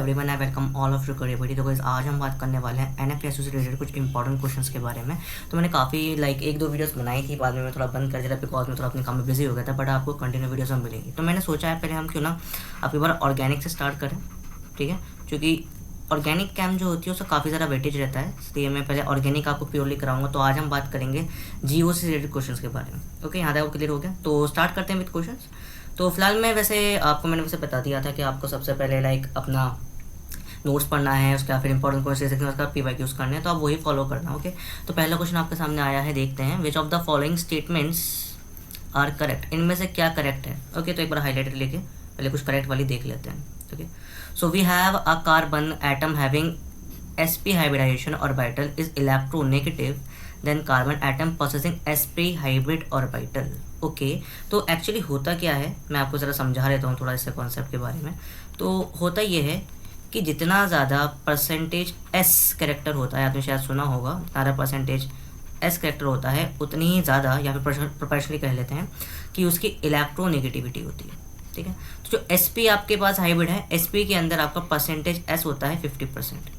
Everyone, I welcome all of you career. तो guys आज हम बात करने वाले हैं एनएफटी से रिलेटेड कुछ इंपॉर्टेंट क्वेश्चंस के बारे में। तो मैंने काफ़ी एक दो वीडियोस बनाई थी, बाद में मैं थोड़ा बंद कर दिया बिकॉज मैं थोड़ा अपने काम में बिजी हो गया था, बट आपको कंटिन्यू वीडियोस में मिलेंगी। तो मैंने सोचा है पहले हम क्यों ना आपकी बार ऑर्गेनिक से स्टार्ट करें, ठीक है, क्योंकि ऑर्गेनिक कैम जो होती है उसका काफ़ी ज़्यादा वेटेज रहता है, इसलिए मैं पहले ऑर्गेनिक आपको प्योरली कराऊंगा। तो आज हम बात करेंगे जीओ से रिलेटेड क्वेश्चंस के बारे में। ओके, यहाँ तक क्लियर हो गया। तो स्टार्ट करते हैं विद क्वेश्चंस। तो फिलहाल मैं मैंने वैसे बता दिया था कि आपको सबसे पहले अपना नोट्स पढ़ना है, उसका फिर इंपॉर्टेंट क्वेश्चन उसका पीवाईक्यू यूज़ करने हैं, तो आप वही फॉलो करना। ओके, तो पहला क्वेश्चन आपके सामने आया है, देखते हैं। Which of the following statements are correct, इनमें से क्या करेक्ट है। ओके, तो एक बार हाईलाइटर लेके पहले कुछ करेक्ट वाली देख लेते हैं। Okay, so we have a carbon atom having sp hybridization orbital is electronegative then carbon atom possessing sp hybrid orbital। Okay, तो एक्चुअली होता क्या है, मैं आपको ज़रा समझा देता हूँ थोड़ा इससे कॉन्सेप्ट के बारे में। तो होता ये है कि जितना ज़्यादा परसेंटेज s कैरेक्टर होता है, आपने शायद सुना होगा, ज़्यादा परसेंटेज s कैरेक्टर होता है उतनी ही ज़्यादा, या फिर प्रोपोर्शनली कह लेते हैं कि उसकी इलेक्ट्रोनेगेटिविटी होती है। ठीक है, तो जो sp आपके पास हाइब्रिड है, sp के अंदर आपका परसेंटेज s होता है 50%,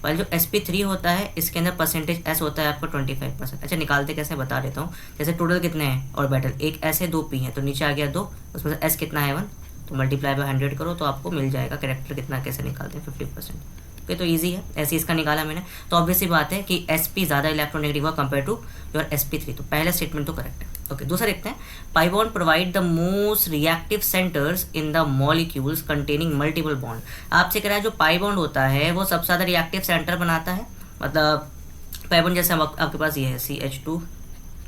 पर जो sp3 होता है इसके अंदर परसेंटेज s होता है आपका 25%। अच्छा, निकालते कैसे बता देता हूँ। जैसे टोटल कितने हैं ऑर्बिटल, एक s है, 2 p है, तो नीचे आ गया 2, उसमें से s कितना है 1, तो मल्टीप्लाई बाय 100 करो तो आपको मिल जाएगा कैरेक्टर कितना, कैसे निकालते हैं 50%। ओके, तो ईजी है, ऐसे इसका निकाला मैंने। तो ऑब्वियस सी बात है कि sp ज़्यादा इलेक्ट्रोनेगेटिव हुआ कंपेयर टू योर sp3, तो पहला स्टेटमेंट तो करेक्ट है। ओके, दूसरा देखते हैं। Pi bond provide the most reactive centres in the molecules containing multiple bond. आपसे कह रहा है जो पाई बॉन्ड होता है वो सबसे ज़्यादा रिएक्टिव सेंटर बनाता है। मतलब पाई बॉन्ड जैसे आपके पास ये है CH2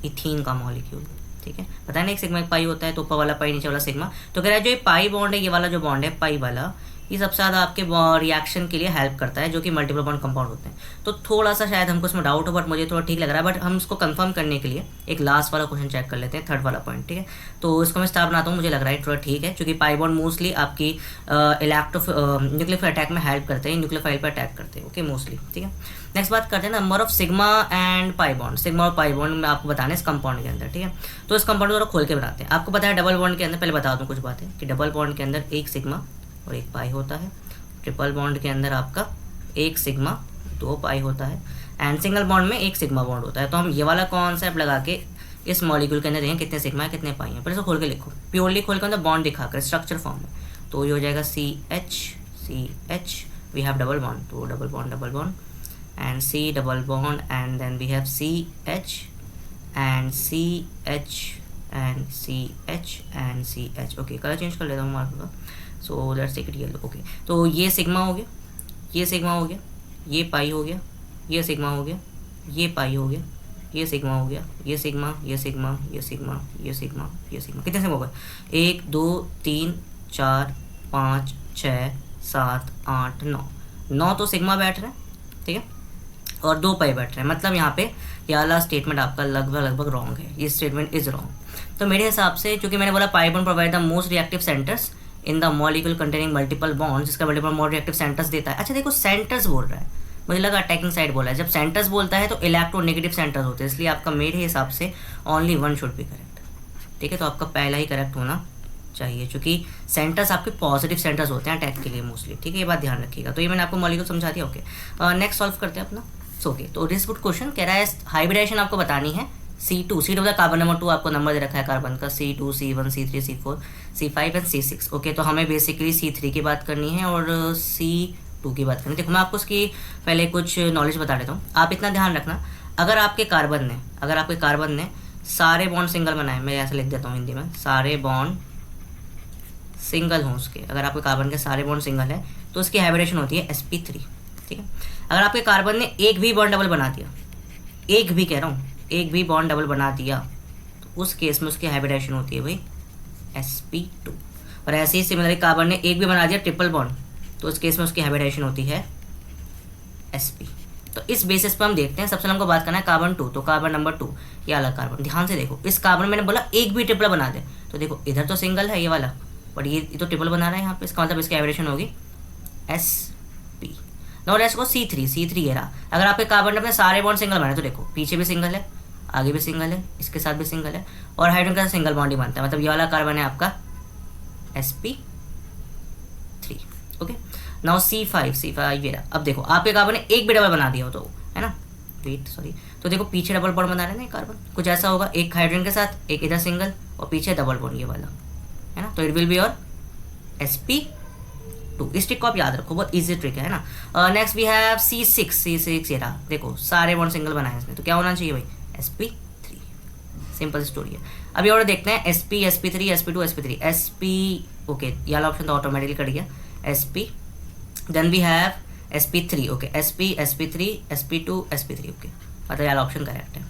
इथीन का मॉलिक्यूल, ठीक है, पता है ना, एक सिग्मा एक पाई होता है, तो ऊपर वाला पाई नीचे वाला सिग्मा। तो कह रहा है जो ये पाई बॉन्ड है, ये वाला जो बॉन्ड है पाई वाला, ये सबसे ज़्यादा आपके रिएक्शन के लिए हेल्प करता है, जो कि मल्टीपल बॉन्ड कंपाउंड होते हैं। तो थोड़ा सा शायद हमको इसमें डाउट हो, बट मुझे थोड़ा ठीक लग रहा है। बट हम इसको कंफर्म करने के लिए एक लास्ट वाला क्वेश्चन चेक कर लेते हैं, थर्ड वाला पॉइंट, ठीक है। तो इसको मैं स्टार बनाता हूँ, मुझे लग रहा है थोड़ा ठीक है, क्योंकि पाई बॉन्ड मोस्टली आपकी न्यूक्लियोफाइल अटैक में हेल्प करते हैं, न्यूक्लियोफाइल पर अटैक करते हैं। ओके, मोस्टली, ठीक है। नेक्स्ट बात करते हैं number of sigma and pi bond. Sigma और पाई बॉन्ड में आपको बताना है इस कंपाउंड के अंदर, ठीक है। तो इस कंपाउंड को थोड़ा खोल के बनाते हैं। आपको पता है डबल बॉन्ड के अंदर, पहले बता दूँ कुछ बातें, कि डबल बॉन्ड के अंदर एक सिग्मा और एक पाई होता है। ट्रिपल बॉन्ड के अंदर आपका एक सिग्मा 2 पाई होता है, एंड सिंगल बॉन्ड में एक सिग्मा बॉन्ड होता है। तो हम ये वाला कॉन्सेप्ट लगा के इस मॉलिक्यूल के अंदर देखें कितने सिग्मा है कितने पाई हैं, पर इसको खोल के लिखो, प्योरली खोल के अंदर बॉन्ड दिखाकर स्ट्रक्चर फॉर्म में। तो ये हो जाएगा CH we have double bond, तो double bond and C double bond, and then we have CH and CH and CH and CH। Okay, colour change कर लेता हूँ मार्कर का, so let's take it yellow. Okay, तो ये sigma हो गया, ये सिग्मा हो गया, ये पाई हो गया, ये सिग्मा हो गया, ये पाई हो गया, ये सिग्मा हो गया, ये सिग्मा, ये सिग्मा, ये सिग्मा, ये सिग्मा, ये सिग्मा। कितने सिग्मा हो गए, 1 2 3 4 5 6 7 8 9 तो सिग्मा बैठ रहे हैं, ठीक है, और 2 पाई बैठ रहे हैं। मतलब यहाँ पे ये वाला स्टेटमेंट आपका लगभग रॉन्ग है, ये स्टेटमेंट इज रॉन्ग। तो मेरे हिसाब से, क्योंकि मैंने बोला pi bond provide the most reactive centres in the molecule containing multiple bonds, जिसका मल्टीपल मोर रिएक्टिव सेंटर्स देता है। अच्छा देखो, सेंटर्स बोल रहा है, मुझे लगा अटैकिंग साइड बोला है। जब सेंटर्स बोलता है तो इलेक्ट्रोनेगेटिव सेंटर्स होते हैं, इसलिए आपका मेरे हिसाब से ओनली 1 शुड बी करेक्ट, ठीक है। तो आपका पहला ही करेक्ट होना चाहिए, क्योंकि सेंटर्स आपके पॉजिटिव सेंटर्स होते हैं अटैक के लिए मोस्टली, ठीक है, ये बात ध्यान रखिएगा। तो ये मैंने आपको मॉलिक्यूल समझा दिया। ओके, नेक्स्ट सॉल्व करते हैं अपना। ओके, तो दिस गुड क्वेश्चन कह रहा है हाइब्रिडेशन आपको बतानी है। C2 कार्बन नंबर 2 आपको नंबर दे रखा है कार्बन का, C2 C1 C3 C4 C5 and C6। Okay, तो हमें बेसिकली C3 की बात करनी है और C2 की बात करनी है। देखो, मैं आपको उसकी पहले कुछ नॉलेज बता देता हूँ। आप इतना ध्यान रखना, अगर आपके कार्बन ने सारे बॉन्ड सिंगल बनाए, मैं ऐसे लिख देता हूँ हिंदी में, सारे बॉन्ड सिंगल हों उसके, अगर आपके कार्बन के सारे बॉन्ड सिंगल है तो उसकी हाइब्रिडेशन होती है sp3, ठीक है। अगर आपके कार्बन ने एक भी बॉन्ड डबल बना दिया, एक भी कह रहा हूँ, एक भी बॉन्ड डबल बना दिया, तो उस केस में उसकी हाइब्रिडेशन होती है भाई sp2। और ऐसे ही सिमिलरली कार्बन ने एक भी बना दिया ट्रिपल बॉन्ड, तो उस केस में उसकी हाइब्रिडेशन होती है sp। तो इस बेसिस पर हम देखते हैं। सबसे हमको बात करना है कार्बन 2, तो कार्बन नंबर 2 ये अलग कार्बन, ध्यान से देखो, इस कार्बन मैंने बोला एक भी ट्रिपल बना दे, तो देखो इधर तो सिंगल है ये वाला, बट ये तो ट्रिपल बना रहा है यहाँ पे, इसका मतलब इसकी हाइब्रिडेशन होगी sp। Now let's go C3 ये रहा। अगर आपके कार्बन ने अपने सारे बॉन्ड सिंगल बनाए, तो देखो पीछे भी सिंगल है, आगे भी सिंगल है, इसके साथ भी सिंगल है, और हाइड्रोजन का सिंगल बॉन्ड ही बनता है, मतलब ये वाला कार्बन है आपका sp3। ओके, नाउ C5 ये रहा। अब देखो आपके कार्बन ने एक भी डबल बना दिया हो तो, है ना, वेट सॉरी, तो देखो पीछे डबल बॉन्ड बना रहे हैं ना कार्बन, कुछ ऐसा होगा, एक हाइड्रोजन के साथ एक इधर सिंगल और पीछे डबल बॉन्ड ये वाला, है ना, तो it will be your sp2। इस ट्रिक को आप याद रखो, बहुत ईजी ट्रिक है ना। नेक्स्ट वी हैव C6 ये रहा, देखो सारे बॉन्ड सिंगल बनाए इसने, तो क्या होना चाहिए भाई sp3। सिंपल स्टोरी है। अभी और देखते हैं sp sp3 sp2 sp3 sp, okay ये वाला ऑप्शन तो ऑटोमेटिकली कट गया, sp, then we have sp3, okay sp sp3 sp2 sp3, okay मतलब ये वाला ऑप्शन करेक्ट है।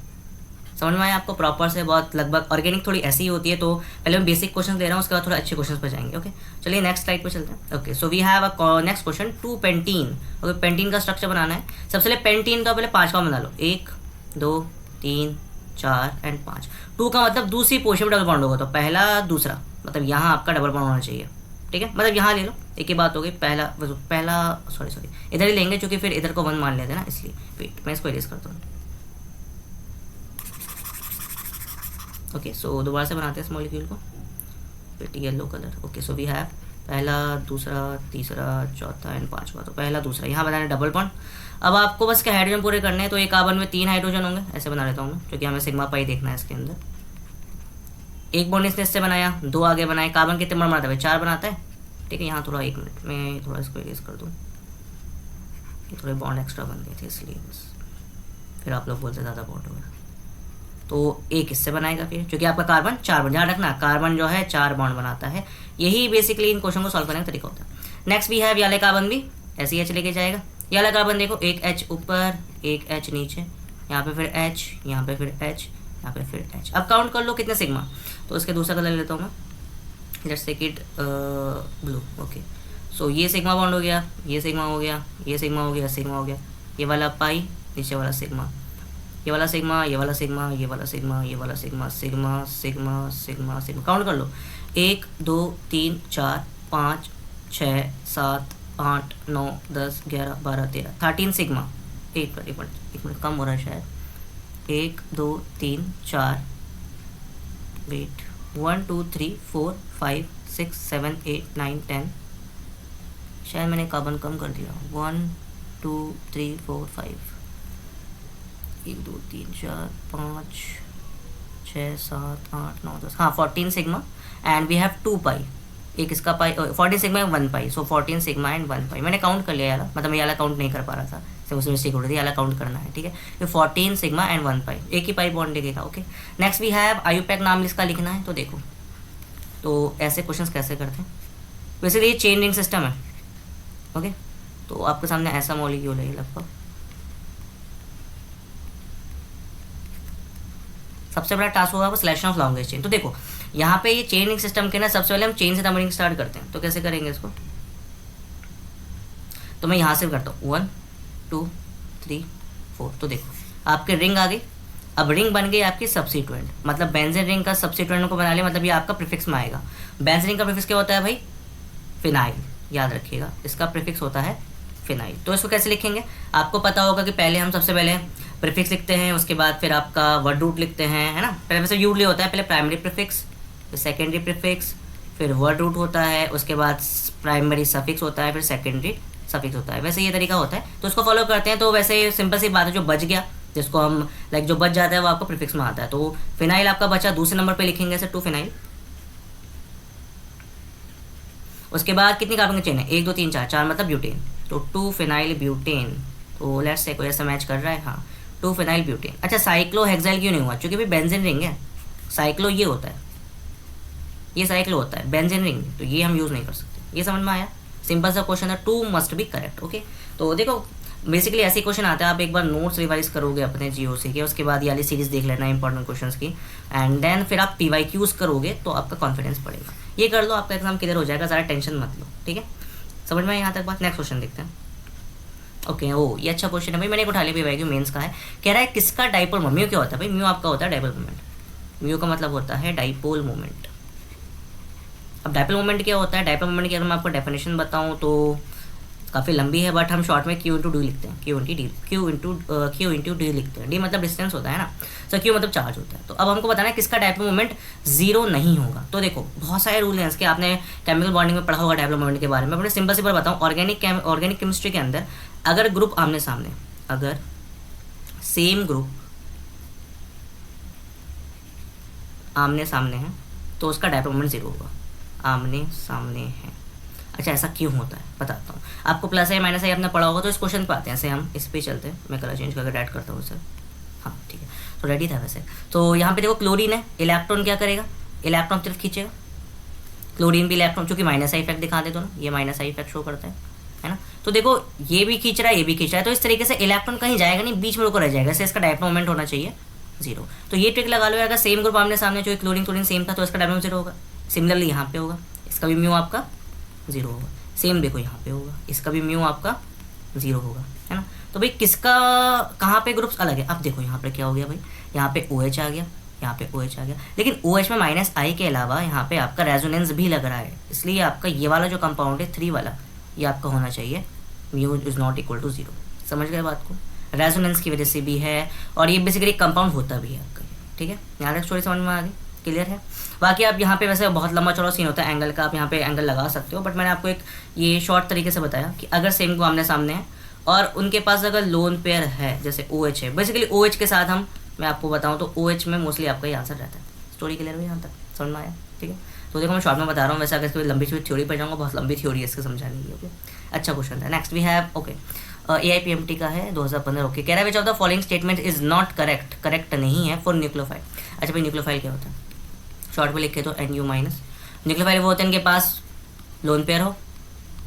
समझ में आया आपको प्रॉपर से, बहुत लगभग ऑर्गेनिक थोड़ी ऐसी ही होती है, तो पहले मैं बेसिक क्वेश्चन दे रहा हूँ, उसके बाद थोड़ा अच्छे क्वेश्चन पर जाएंगे। ओके चलिए नेक्स्ट स्लाइड पे चलते हैं। Okay so we have a next question, 2 pentene. Okay pentene का स्ट्रक्चर बनाना है। सबसे पहले पेंटीन का पहले 5 का बना लो, 1 2 3 4 एंड 5। 2 का मतलब दूसरी पोजीशन में डबल बॉन्ड होगा, तो पहला दूसरा, मतलब यहाँ आपका डबल बॉन्ड होना चाहिए, ठीक है, मतलब यहाँ ले लो, एक ही बात हो गई, पहला सॉरी इधर ही लेंगे क्योंकि फिर इधर को 1 मान लेते हैं ना, इसलिए वेट मैं इसको इरेज करता हूँ। ओके सो दोबारा से बनाते हैं इस मॉलिक्यूल को, फिर yellow colour. Okay so we have पहला दूसरा तीसरा चौथा एंड 5वां, तो पहला दूसरा यहाँ बनाना डबल बॉन्ड। अब आपको बस क्या हाइड्रोजन पूरे करने हैं, तो एक कार्बन में 3 हाइड्रोजन होंगे, ऐसे बना लेता हूँ मैं क्योंकि हमें सिग्मा पाई देखना है इसके अंदर। एक बॉन्ड इसने इससे बनाया, 2 आगे बनाए, कार्बन कितने बॉन्ड बनाता है, 4 बनाता है, ठीक है। यहाँ थोड़ा 1 मिनट में थोड़ा इसको इरेज कर दूँ, ये थोड़े बॉन्ड एक्स्ट्रा बन गए थे इसलिए, बस फिर आप लोग बोलते ज़्यादा बॉन्ड हो गया, तो एक इससे बनाएगा फिर, क्योंकि आपका कार्बन 4 बॉन्ड, ध्यान रखना कार्बन जो है 4 बॉन्ड बनाता है। यही बेसिकली इन क्वेश्चन को सॉल्व करने का तरीका होता है। नेक्स्ट भी है वाले कार्बन भी ऐसे ही एच लेके जाएगा। ये वाला कार्बन देखो, एक एच ऊपर एक एच नीचे, यहाँ पे फिर एच, यहाँ पे फिर एच, यहाँ पे फिर एच। अब काउंट कर लो कितने सिग्मा, तो इसके दूसरा कलर लेता हूँ मैं, just take it blue. Okay so ये सिग्मा बॉन्ड हो गया, ये सिग्मा हो गया, ये सिग्मा हो गया, सिग्मा हो गया, ये वाला पाई, नीचे वाला सिग्मा, ये वाला सिग्मा, ये वाला सिग्मा, ये वाला सिग्मा, ये वाला sigma, sigma sigma sigma sigma. Count कर लो, 1 2 3 4 5 6 7 8 9 10 11 12 13 13 सिग्मा। एक मिनट कम हो रहा है शायद, 1 2 3 4 वेट 1 2 3 4 5 6 7 8 9 10, शायद मैंने कार्बन कम कर दिया, 1 2 3 4 5 1 2 3 4 5 6 7 8 9 10, हाँ 14 सिग्मा एंड वी हैव 2 पाई, एक इसका पाई 14 sigma 1 pi, so 14 sigma and 1 पाई। मैंने काउंट कर लिया यार, मतलब मैं यार काउंट नहीं कर पा रहा था, तो उसमें मिस्टेक हो रही थी, यार काउंट करना है, ठीक है। तो 14 सिग्मा एंड 1 पाई, एक ही पाई बॉन्ड लगेगा। Okay next we have IUPAC, नाम इसका लिखना है। तो देखो तो ऐसे क्वेश्चंस कैसे करते हैं, वैसे ये चेन रिंग सिस्टम है। ओके तो आपके सामने ऐसा मॉलिक्यूल है लगभग, सबसे बड़ा टास्क होगा वो सिलेक्शन ऑफ लॉन्गेस्ट चेन। तो देखो यहाँ पे ये चेन रिंग सिस्टम के ना, सबसे पहले हम चेन से नंबरिंग स्टार्ट करते हैं, तो कैसे करेंगे इसको, तो मैं यहाँ से करता हूँ 1 2 3 4। तो देखो आपके रिंग आ गई, अब रिंग बन गई आपकी सब्सिट्यूएंट, मतलब बेंजीन रिंग का सब्सिट्यूएंट को बना लिया, मतलब ये आपका प्रीफिक्स में आएगा। बेंजीन रिंग का प्रीफिक्स क्या होता है भाई, फिनाइल, याद रखिएगा इसका प्रीफिक्स होता है फिनाइल। तो इसको कैसे लिखेंगे, आपको पता होगा कि पहले हम सबसे पहले प्रीफिक्स लिखते हैं, उसके बाद फिर आपका वर्ड रूट लिखते हैं, है ना। पहले वैसे यूजली होता है, पहले प्राइमरी प्रीफिक्स, फिर सेकेंडरी प्रीफिक्स, फिर वर्ड रूट होता है, उसके बाद प्राइमरी सफिक्स होता है, फिर सेकेंडरी सफिक्स होता है। वैसे ये तरीका होता है, तो उसको फॉलो करते हैं। तो वैसे सिंपल सी बात है, जो बच गया जिसको हम लाइक जो बच जाता है वो आपको प्रीफिक्स में आता है। तो फिनाइल आपका बचा, दूसरे नंबर पे लिखेंगे ऐसे 2 फिनाइल। उसके बाद कितनी कार्बन की चेन है, 1 2 3 4, 4 मतलब ब्यूटेन, तो 2 फिनाइल ब्यूटेन। तो लेट्स से कोई ऐसा मैच कर रहा है, हाँ 2 फिनाइल ब्यूटेन। अच्छा साइक्लोहेक्साइल क्यों नहीं हुआ, क्योंकि भाई बेंजीन रिंग है, साइक्लो ये होता है, ये साइक्लो होता है, बेंजीन रिंग, तो ये हम यूज़ नहीं कर सकते। ये समझ में आया, सिंपल सा क्वेश्चन है, 2 मस्ट बी करेक्ट। ओके तो देखो बेसिकली ऐसे क्वेश्चन आते हैं, आप एक बार नोट्स रिवाइज करोगे अपने जीओसी के, उसके बाद ये वाली सीरीज देख लेना इंपॉर्टेंट क्वेश्चंस की, एंड देन फिर आप पीवाईक्यूज करोगे तो आपका कॉन्फिडेंस बढ़ेगा। ये कर लो, आपका एग्जाम क्लियर हो जाएगा, ज़्यादा टेंशन मत लो, ठीक है। समझ में यहाँ तक बात। नेक्स्ट क्वेश्चन देखते हैं। ओके ओ ये अच्छा क्वेश्चन है भाई, मैंने एक उठा लिया पीवाईक्यू मेंस का है। कह रहा है किसका डाइपोल मोमेंट, म्यू क्या होता है भाई, म्यू आपका होता है डाइपोल मोमेंट, म्यू का मतलब होता है डाइपोल मोमेंट। अब डाइपोल मोमेंट क्या होता है, डाइपोल मोमेंट की अगर मैं आपको डेफिनेशन बताऊँ तो काफ़ी लंबी है बट हम शॉर्ट में क्यू इंटू डी लिखते हैं, क्यू इंटू डी लिखते हैं। डी मतलब डिस्टेंस होता है ना, तो क्यू मतलब चार्ज होता है। तो अब हमको बताना है किसका डायपोल मोमेंट जीरो नहीं होगा। तो देखो बहुत सारे रूल हैं इसके, आपने केमिकल बॉन्डिंग में पढ़ा होगा डायपोल मोमेंट के बारे में। अपने सिंपल बताऊँ, ऑर्गेनिक केमिस्ट्री के अंदर अगर ग्रुप आमने सामने, अगर सेम ग्रुप आमने सामने है तो उसका डायपोल मोमेंट जीरो होगा। आमने सामने है, अच्छा ऐसा क्यों होता है बताता हूँ आपको। प्लस है माइनस है आपने पढ़ा होगा, तो इस क्वेश्चन पे आते हैं। ऐसे हम इस पे चलते हैं, मैं कलर चेंज करके ऐड करता हूँ सर। हाँ ठीक है, तो रेडी था वैसे। तो यहाँ पे देखो क्लोरीन है, इलेक्ट्रॉन क्या करेगा, इलेक्ट्रॉन की तरफ खींचेगा। क्लोरीन भी इलेक्ट्रॉन, चूंकि माइनस आई इफेक्ट दिखा दे दोनों, ये माइनस आई इफेक्ट शो करता है ना। तो देखो ये भी खींच रहा है, ये भी खींच रहा है, तो इस तरीके से इलेक्ट्रॉन कहीं जाएगा नहीं, बीच में रुको रह जाएगा। इससे इसका डायपोल मोमेंट होना चाहिए जीरो। तो ये ट्रिक लगा लो, अगर सेम ग्रुप आमने सामने, जो क्लोरीन सेम था, तो इसका डायपोल जीरो होगा। सिमिलरली यहाँ पे होगा, इसका भी म्यू आपका जीरो होगा। सेम देखो यहाँ पे होगा, इसका भी म्यू आपका जीरो होगा, है ना। तो भाई किसका कहाँ पे ग्रुप्स अलग है। अब देखो यहाँ पे क्या हो गया भाई, यहाँ पे OH आ गया, यहाँ पे OH आ गया, लेकिन OH में माइनस आई के अलावा यहाँ पे आपका रेजोनेंस भी लग रहा है। इसलिए आपका ये वाला जो कंपाउंड है 3 वाला, ये आपका होना चाहिए mu is not equal to zero. समझ गए बात को, रेजोनेंस की वजह से भी है, और ये बेसिकली कंपाउंड होता भी है आपका, ठीक है। यहाँ तक स्टोरी समझ में आ गई, क्लियर है। बाकी आप यहाँ पे वैसे बहुत लंबा चौड़ा सीन होता है एंगल का, आप यहाँ पे एंगल लगा सकते हो, बट मैंने आपको एक ये शॉर्ट तरीके से बताया कि अगर सेम को आमने सामने है और उनके पास अगर लोन पेयर है, जैसे OH है, बेसिकली OH के साथ मैं आपको बताऊँ तो OH में मोस्टली आपका ये आंसर रहता है। स्टोरी क्लियर हुई यहाँ तक, समझ में आया, ठीक है। तो देखो मैं शॉर्ट में बता रहा हूँ, वैसे अगर इसकी लंबी थ्योरी पर जाऊँगा, बहुत लंबी थ्योरी है इसके समझाने की, ओके। अच्छा क्वेश्चन था। Next we have, okay, AIPMT का है 2015, ओके। कह रहा है which of the following statement is not correct, correct नहीं है फॉर न्यूक्लियोफाइल। अच्छा भाई न्यूक्लियोफाइल क्या होता है, शॉर्ट में लिखे तो NU माइनस। न्यूक्लियोफाइल वो होते हैं इनके पास लोन पेयर हो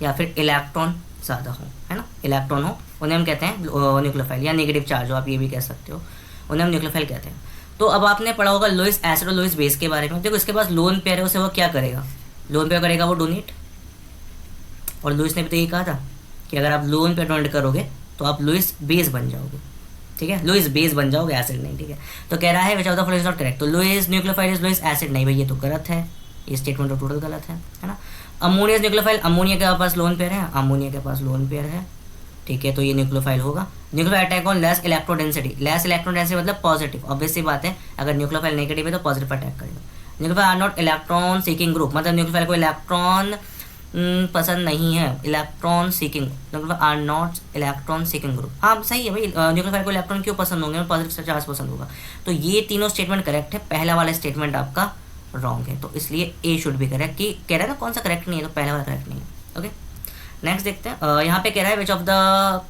या फिर इलेक्ट्रॉन ज़्यादा हो, है ना, इलेक्ट्रॉन हो, उन्हें हम कहते हैं न्यूक्लियोफाइल, या नेगेटिव चार्ज हो, आप ये भी कह सकते हो, उन्हें हम न्यूक्लियोफाइल कहते हैं। तो अब आपने पढ़ा होगा लुईस एसिड और लुईस बेस के बारे में। देखो इसके पास लोन पेयर है, उसे वो क्या करेगा, लोन पेयर करेगा वो डोनेट। और लुईस ने भी तो ये कहा था कि अगर आप लोन पेयर डोनेट करोगे तो आप लुईस बेस बन जाओगे, ठीक है, लुईस बेस बन जाओगे, एसिड नहीं, ठीक है। तो कह रहा है which of the following is not correct. तो Lewis nucleophile is Lewis acid, नहीं भाई ये तो गलत है, ये स्टेटमेंट तो टोटल गलत है ना। अमोनिया न्यूक्लियोफाइल, अमोनिया के पास लोन पेयर है, अमोनिया के पास लोन पेयर है, ठीक है, तो ये न्यूक्लियोफाइल होगा। Nucleophile attack on less electron density, less electron density मतलब पॉजिटिव, ऑब्वियस सी बात है, अगर न्यूक्लियोफाइल नेगेटिव है तो पॉजिटिव अटैक करेगा। Nucleophile are not electron seeking group, मतलब न्यूक्लियोफाइल को इलेक्ट्रॉन पसंद नहीं है, electron seeking, nucleophile are not electron seeking group. हाँ सही है भाई, न्यूक्लियोफाइल को इलेक्ट्रॉन क्यों पसंद होंगे, पॉजिटिव चार्ज पसंद होगा। तो ये तीनों स्टेटमेंट करेक्ट है, पहला वाला स्टेटमेंट आपका रॉन्ग है, तो इसलिए ए शुड बी करेक्ट। कि कह रहा है ना कौन सा करेक्ट नहीं है, तो पहला वाला करेक्ट नहीं है, ओके। नेक्स्ट देखते हैं, यहाँ पे कह रहा है which of the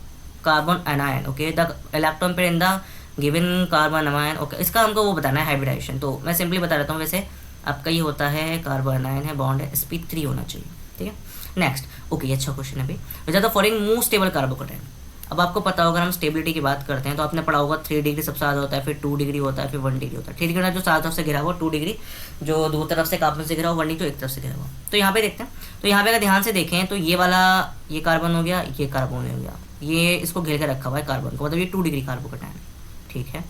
carbon anion, okay, the electron pair in the given carbon anion, okay. इसका हमको वो बताना है हाइब्रिडाइजेशन, तो मैं सिंपली बता देता हूँ। वैसे आपका ये होता है कार्बन एनायन है, बॉन्ड है, sp3 होना चाहिए, ठीक है। नेक्स्ट, ओके, अच्छा क्वेश्चन है भाई, which are the following most stable carbocation. अब आपको पता होगा, हम स्टेबिलिटी की बात करते हैं तो आपने पढ़ा होगा 3 डिग्री सबसे ज़्यादा होता है, फिर 2 डिग्री होता है, फिर 1 डिग्री होता है। 3 डिग्री जो चारों तरफ से घिरा हुआ, 2 डिग्री जो दो तरफ से कार्बन से घिरा हुआ, 1 डिग्री तो एक तरफ से घिरा हुआ। तो यहाँ पे देखते हैं, तो यहाँ पे अगर ध्यान से देखें तो ये वाला, ये कार्बन हो गया, ये कार्बन हो गया, ये इसको घेर कर रखा हुआ है कार्बन को, मतलब ये 2 डिग्री कार्बोकैटायन, ठीक है।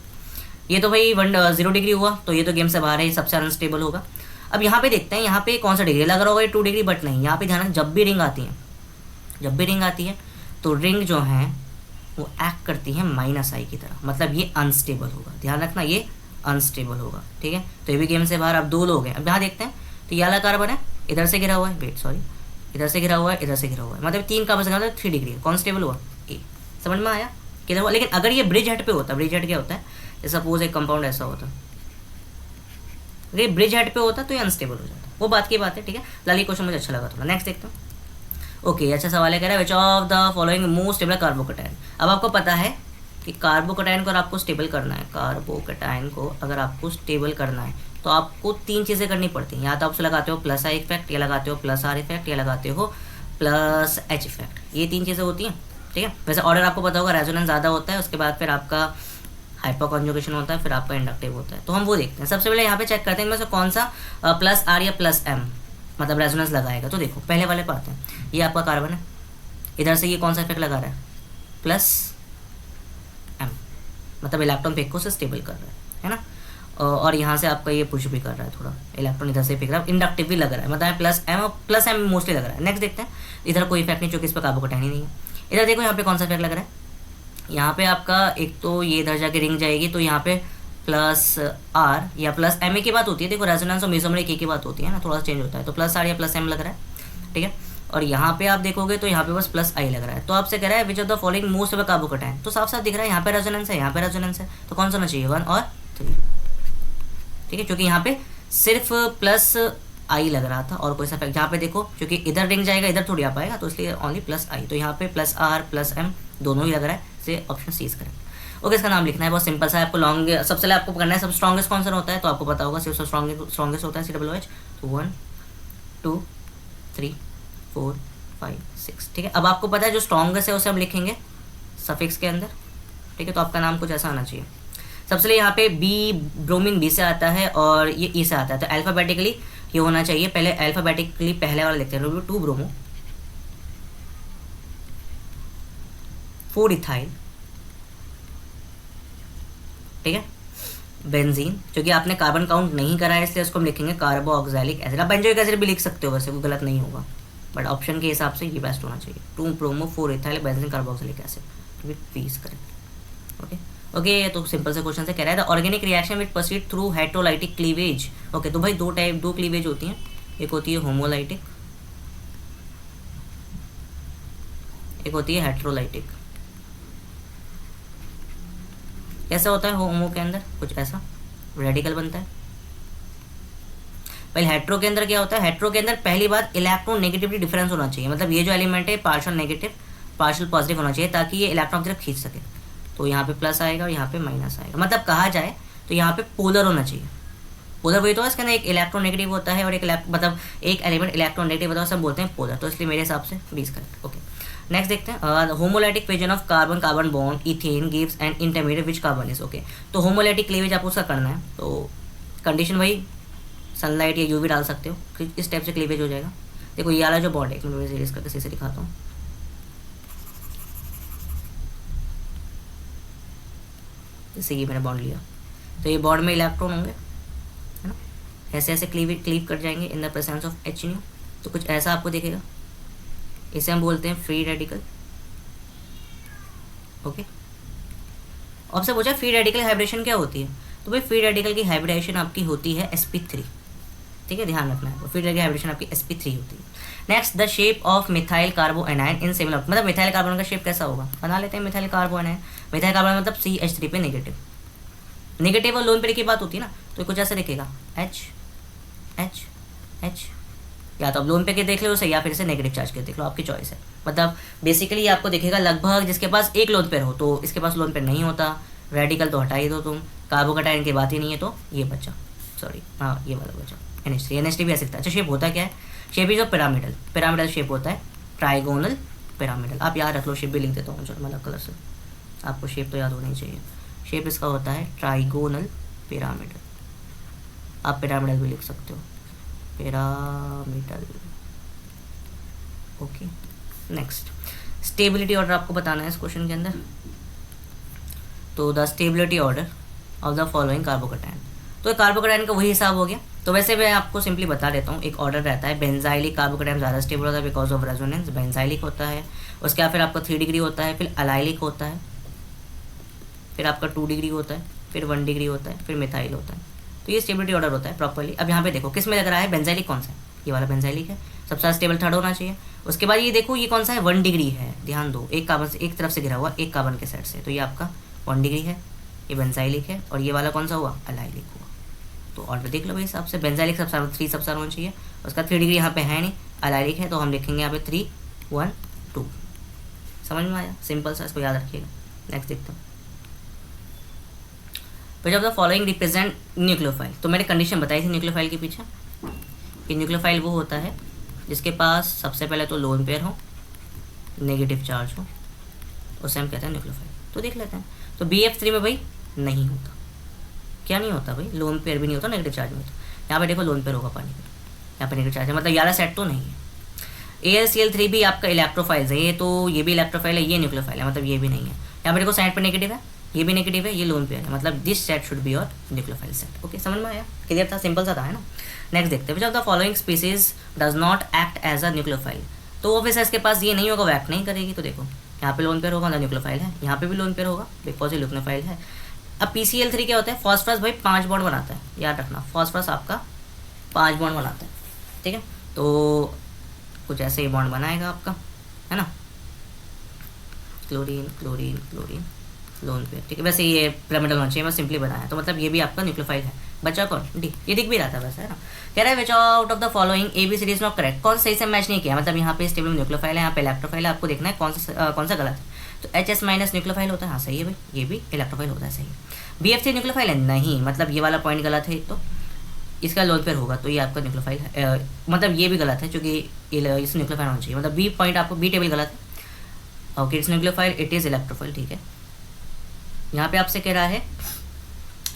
ये तो भाई 0 डिग्री हुआ, तो ये तो गेम से बाहर है, ये सबसे अनस्टेबल होगा। अब यहाँ पे देखते हैं, यहाँ पे कौन सा डिग्री लग रहा होगा, ये 2 डिग्री, बट नहीं, यहाँ पे ध्यान है, जब भी रिंग आती है तो रिंग जो है वो एक्ट करती है -I की तरह, मतलब ये अनस्टेबल होगा, ध्यान रखना ये अनस्टेबल होगा, ठीक है। तो ये भी गेम से बाहर, अब 2 लोग हैं। अब यहाँ देखते हैं, तो ये वाला कार्बन है, इधर से घिरा हुआ है, वेट सॉरी, इधर से घिरा हुआ है, इधर से घिरा हुआ है, मतलब 3 कार्बन से घिरा हुआ है, 3 डिग्री है, कौन स्टेबल हुआ, ए। समझ में आया किधर हुआ। लेकिन अगर ये ब्रिज हेड पे होता, ब्रिज हेड क्या होता है, सपोज एक कंपाउंड ऐसा होता, अगर ये ब्रिज हेड पे होता तो ये अनस्टेबल हो जाता, वो बात की बात है, ठीक है। लाली क्वेश्चन मुझे अच्छा लगा थोड़ा। नेक्स्ट देखते हैं, ओके, अच्छा सवाल है, कह रहा है which of the following most stable carbocation. अब आपको पता है कि कार्बोकैटायन को अगर आपको स्टेबल करना है, कार्बोकैटायन को अगर आपको स्टेबल करना है तो आपको 3 चीज़ें करनी पड़ती हैं। या तो आप लगाते हो +I इफेक्ट, या लगाते हो +R इफेक्ट, या लगाते हो +H इफेक्ट, ये 3 चीज़ें होती हैं, ठीक है। वैसे ऑर्डर आपको पता होगा, रेजोनेंस ज़्यादा होता है, उसके बाद फिर आपका हाइपर कॉन्जुगेशन होता है, फिर आपका इंडक्टिव होता है। तो हम वो देखते हैं। सबसे पहले यहाँ पे चेक करते हैं इनमें से कौन सा +R या +M मतलब रेजोनेंस लगाएगा। तो देखो पहले वाले पे आते हैं, ये आपका कार्बन है, इधर से ये कौन सा इफेक्ट लगा रहा है, +M, मतलब इलेक्ट्रॉन पेयर को से स्टेबल कर रहा है ना। और यहाँ से आपका ये पुश भी कर रहा है, थोड़ा इलेक्ट्रॉन इधर से फेंक रहा है, इंडक्टिव भी लग रहा है, मतलब प्लस एम मोस्टली लग रहा है। नेक्स्ट देखते हैं, इधर कोई इफेक्ट नहीं, चूँकि इस पर कार्बोकैटायन ही नहीं है। इधर देखो यहाँ पे कौन सा इफेक्ट लग रहा है, यहाँ पे आपका एक तो ये इधर जाके रिंग जाएगी, तो यहाँ पे प्लस आर या प्लस एम ए की बात होती है। देखो रेजोनेंस और मेसोमरी की बात होती है ना, थोड़ा सा चेंज होता है, तो प्लस आर या प्लस एम लग रहा है, ठीक है। और यहाँ पे आप देखोगे तो यहाँ पे बस प्लस आई लग रहा है। तो आपसे कह रहा है which of the following most of carbocation, तो साफ साफ दिख रहा है यहाँ पे रेजोनेंस है, यहाँ पे रेजोनेंस है, तो कौन सा होना चाहिए 1 और 3, ठीक है, क्योंकि यहाँ पे सिर्फ प्लस आई लग रहा था और कोई सा फैक्ट, यहाँ पे देखो क्योंकि इधर रिंग जाएगा इधर थोड़ी आ पाएगा, तो इसलिए ओनली प्लस आई, तो यहाँ पे प्लस आर प्लस एम दोनों ही लग रहा है, से option C is correct. Okay, इसका नाम लिखना है, बहुत सिंपल सा है। आपको लॉन्ग सबसे पहले आपको करना है सब स्ट्रॉन्गेस्ट कौन सा होता है, तो आपको पता होगा सिर्फ स्ट्रॉन्गेस्ट होता है COOH, तो 1 2 3 4 5 6, ठीक है। अब आपको पता है जो स्ट्रॉन्गेस्ट है उसे हम लिखेंगे सफिक्स के अंदर, ठीक है। तो आपका नाम कुछ ऐसा आना चाहिए। सबसे यहाँ पे बी, ब्रोमीन बी से आता है और ये ई से आता है, तो अल्फ़ाबेटिकली ये होना चाहिए। पहले अल्फ़ाबेटिकली पहले वाला लिखते हैं, 2 ब्रोमो 4 इथाइल, ठीक है। बेंजीन, क्योंकि आपने कार्बन काउंट नहीं करा है इसलिए उसको हम लिखेंगे कार्बोक्सिलिक एसिड। आप बेंजोइक एसिड भी लिख सकते हो, वैसे कोई गलत नहीं होगा, बट ऑप्शन के हिसाब से ये बेस्ट होना चाहिए। 2 bromo 4 ethyl benzene carboxylic acid, तो पीस करेक्ट। ओके ओके, ये तो सिंपल से क्वेश्चन से कह रहा है the organic reaction which proceed through heterolytic cleavage. Okay, तो भाई दो क्लीवेज होती हैं, एक होती है होमोलाइटिक, एक होती है हेटेरोलाइटिक। कैसा होता है होमो के अंदर, कुछ ऐसा रेडिकल बनता है। पहले हेट्रो के अंदर क्या होता है, हेट्रो के अंदर पहली बात इलेक्ट्रॉन नेगेटिविटी डिफरेंस होना चाहिए, मतलब ये जो एलिमेंट है पार्शियल नेगेटिव पार्शियल पॉजिटिव होना चाहिए ताकि ये इलेक्ट्रॉन की तरफ खींच सके। तो यहाँ पे प्लस आएगा और यहाँ पे माइनस आएगा, मतलब कहा जाए तो यहाँ पे पोलर होना चाहिए। पोलर वही तो है, इसके अंदर एक इलेक्ट्रॉन नेगेटिव होता है और एक मतलब एक एलिमेंट इलेक्ट्रॉन नेगेटिव होता है, सब बोलते हैं पोलर, तो इसलिए मेरे हिसाब से 20 करेक्ट। ओके, नेक्स्ट देखते हैं homolytic fusion of carbon carbon bond ethane gives an intermediate which carbon is. Okay, तो होमोलाइटिक क्लीवेज आपको उसका करना है, तो कंडीशन वही सनलाइट या यूवी डाल सकते हो, इस टाइप से क्लीवेज हो जाएगा। देखो ये वाला जो बॉन्ड है, मैं सीरीज करके सीधे दिखाता हूँ। जैसे ये मैंने बॉन्ड लिया, तो ये बॉन्ड में इलेक्ट्रॉन होंगे, है ना, ऐसे ऐसे क्लीव कर जाएंगे in the presence of HNO, तो कुछ ऐसा आपको दिखेगा। इसे हम बोलते हैं फ्री रेडिकल। ओके, आपसे पूछा फ्री रेडिकल हाइब्रिडेशन क्या होती है, तो भाई फ्री रेडिकल की हाइब्रिडेशन आपकी होती है sp3, ठीक है, ध्यान रखना है। फ्री रेडिकल हाइब्रिडेशन आपकी sp3 होती है। Next, the shape of methyl कार्बो anion in similar, मतलब मिथाइल कार्बन का शेप कैसा होगा, बना लेते हैं। मिथाइल कार्बो एनायन, मिथाइल कार्बन मतलब CH3 पे नेगेटिव और लोन पेयर की बात होती है ना, तो कुछ ऐसा दिखेगा H H H, या तो आप लोन पे के देख लो उसे, या फिर से नेगेटिव चार्ज के देख लो, आपकी चॉइस है। मतलब बेसिकली आपको दिखेगा लगभग जिसके पास एक लोन पेयर हो, तो इसके पास लोन पेयर नहीं होता, रेडिकल तो हटा ही दो तुम, कार्बोकैटायन की बात ही नहीं है, तो ये बचा, सॉरी हाँ ये वाला बचा NH3 भी आ सकता है। अच्छा, शेप होता क्या है, shape is of pyramidal shape होता है, ट्राइगोनल पिरामिडल। आप याद रख लो, शेप भी लिख देता हूँ चलो अलग कलर से, आपको शेप तो याद होना ही चाहिए। शेप इसका होता है ट्राइगोनल पिरामिडल, आप पिरामिडल भी लिख सकते हो, pyramidal. Okay, next stability order आपको बताना है इस क्वेश्चन के अंदर। तो the stability order of the following carbocation, तो कार्बोकैटायन का वही हिसाब हो गया। तो वैसे मैं आपको सिंपली बता देता हूँ, एक ऑर्डर रहता है, बेंजाइलिक कार्बोकैटायन ज़्यादा स्टेबल होता है बिकॉज ऑफ रेजोनेंस, बेंजाइलिक होता है, उसके बाद फिर आपका 3 डिग्री होता है, फिर अलाइलिक होता है, फिर आपका 2 डिग्री होता है, फिर 1 डिग्री होता है, फिर मिथाइल होता है। तो ये स्टेबिलिटी ऑर्डर होता है प्रॉपर्ली। अब यहाँ पे देखो किस में लग रहा है, बेंजाइलिक कौन सा है, ये वाला बेंजाइलिक है, सबसे ज़्यादा स्टेबल 3rd होना चाहिए। उसके बाद ये देखो ये कौन सा है, 1 डिग्री है, ध्यान दो, एक कार्बन से एक तरफ से गिरा हुआ, एक कार्बन के साइड से, तो ये आपका 1 डिग्री है, ये बेंजाइलिक है, और ये वाला कौन सा हुआ, अलाइलिक हुआ। तो ऑर्डर देख लो भाई हिसाब से, बेंजाइलिक सबसे 3 सबसे होना चाहिए, उसका 3 डिग्री यहाँ पे है नहीं, अलाइलिक है, तो हम लिखेंगे यहाँ पे 3 1 2। समझ में आया, सिंपल सा, इसको याद रखिएगा। नेक्स्ट देखते हैं, फिर जब द फॉलोइंग रिप्रेजेंट न्यूक्लियोफाइल, तो मैंने कंडीशन बताई थी न्यूक्लियोफाइल के पीछे कि न्यूक्लियोफाइल वो होता है जिसके पास सबसे पहले तो लोन पेयर हो, नेगेटिव चार्ज हो, उसे हम कहते हैं न्यूक्लियोफाइल। तो देख लेते हैं, तो BF3 में भाई नहीं होता, क्या नहीं होता भाई, लोन पेयर भी नहीं होता, नेगेटिव चार्ज में होता। यहाँ पे देखो लोन पेयर होगा पानी का, यहाँ पे नेगेटिव चार्ज है, मतलब यारा सेट तो नहीं है। AlCl3 भी आपका इलेक्ट्रोफाइल्स है, ये तो ये भी इलेक्ट्रोफाइल है, ये न्यूक्लियोफाइल है, मतलब ये भी नहीं है। यहाँ पे देखो साइड पर नेगेटिव है, ये भी नेगेटिव है, ये लोन पेयर है, मतलब this set should be your nucleophile set. Okay, समझ में आया? क्लियर था, सिंपल सा था, है ना। नेक्स्ट देखते हैं, which of the following species does not act as a nucleophile. तो ऑब्वियसली इसके पास ये नहीं होगा, वो एक्ट नहीं करेगी। तो देखो यहाँ पे लोन पेयर होगा, न्यूक्लियोफाइल है, यहाँ पे भी लोन पेयर होगा बिकॉज ये न्यूक्लियोफाइल है। अब PCl3 क्या होता है? फॉस्फरस भाई 5 बॉन्ड बनाता है, याद रखना, फॉस्फरस आपका 5 बॉन्ड बनाता है, ठीक है। तो कुछ ऐसे ही बॉन्ड बनाएगा आपका, है ना, chlorine chlorine chlorine lone pair, ठीक है। वैसे ये पिरामिडल होना चाहिए, मैं सिंपली बनाया, तो मतलब ये भी आपका न्यूक्लियोफाइल है। बचा कौन? डी, ये दिख भी रहा था वैसे, है ना। कह रहा है विच out of the following ABCD is not correct. कौन सही से मैच नहीं किया, मतलब यहाँ पे इस टेबल में न्यूक्लियोफाइल है, यहाँ पे इलेक्ट्रोफाइल है, आपको देखना है कौन सा गलत है। तो HS- न्यूक्लियोफाइल होता है, हाँ सही है भाई, ये भी इलेक्ट्रोफाइल होता है, सही है। BF3 न्यूक्लियोफाइल है, नहीं, मतलब ये वाला पॉइंट गलत है, तो इसका लोन पेयर होगा, तो ये आपका न्यूक्लियोफाइल है, मतलब ये भी गलत है क्योंकि इस न्यूक्लियोफाइल होना चाहिए, मतलब बी पॉइंट आपको, बी टेबल गलत है। Okay, it's nucleophile, it is electrophile, ठीक है। यहाँ पे आपसे कह रहा है,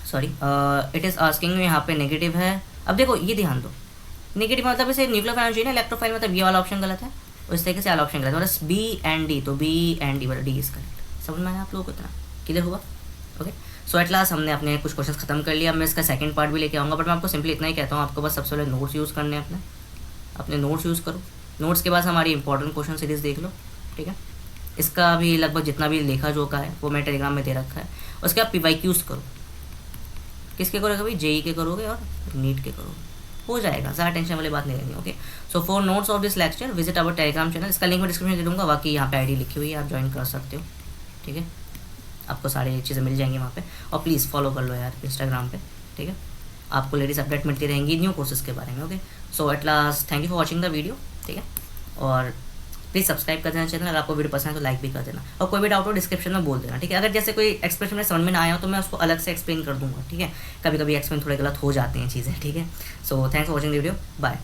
सॉरी, इट इज़ आस्किंग, यहाँ पे नेगेटिव है। अब देखो ये ध्यान दो, नेगेटिव मतलब इसे न्यूक्लियोफाइल होना चाहिए ना, इलेक्ट्रोफाइल, मतलब ये वाला ऑप्शन गलत है, और इस तरीके से वाला ऑप्शन गलत है, मतलब B and D, तो B and D वाला D इज करेक्ट। समझ में आया आप लोगों को? इतना क्लियर हुआ? ओके, सो एट लास्ट हमने अपने कुछ क्वेश्चन खत्म कर लिया। मैं इसका सेकंड पार्ट भी लेके आऊँगा, बट मैं आपको सिंपली इतना ही कहता हूँ, आपको बस सबसे पहले नोट्स यूज़ करने हैं, अपने नोट्स यूज़ करो। नोट्स के बाद हमारी इंपॉर्टेंट क्वेश्चन सीरीज़ देख लो, ठीक है। इसका भी लगभग जितना भी लेखा जोखा है वो मैं टेलीग्राम में दे रखा है। उसके बाद PYQs करो, किसके करोगे भाई? JEE के करोगे और नीट के करोगे, हो जाएगा, ज़्यादा टेंशन वाली बात नहीं रहेगी। Okay, so for notes of this lecture visit our Telegram channel, इसका लिंक मैं डिस्क्रिप्शन दे दूँगा, बाकी यहाँ पे ID लिखी हुई है, आप ज्वाइन कर सकते हो, ठीक है। आपको सारी चीज़ें मिल जाएंगी वहाँ पे, और प्लीज़ फॉलो कर लो यार इंस्टाग्राम पे, ठीक है। आपको लेटेस्ट अपडेट मिलती रहेंगी न्यू कोर्सेज के बारे में। Okay, so at last thank you for watching the video, ठीक है। और प्लीज़ सब्सक्राइब कर देना चैनल, अगर आपको वीडियो पसंद है तो लाइक भी कर देना, और कोई भी डाउट हो डिस्क्रिप्शन में बोल देना, ठीक है। अगर जैसे कोई एक्सप्रेशन में समझ में ना आया हो तो मैं उसको अलग से एक्सप्लेन कर दूँगा, ठीक है। कभी कभी एक्सप्लेन थोड़े गलत हो जाते हैं चीज़ें, ठीक है। So thanks for watching the video, bye.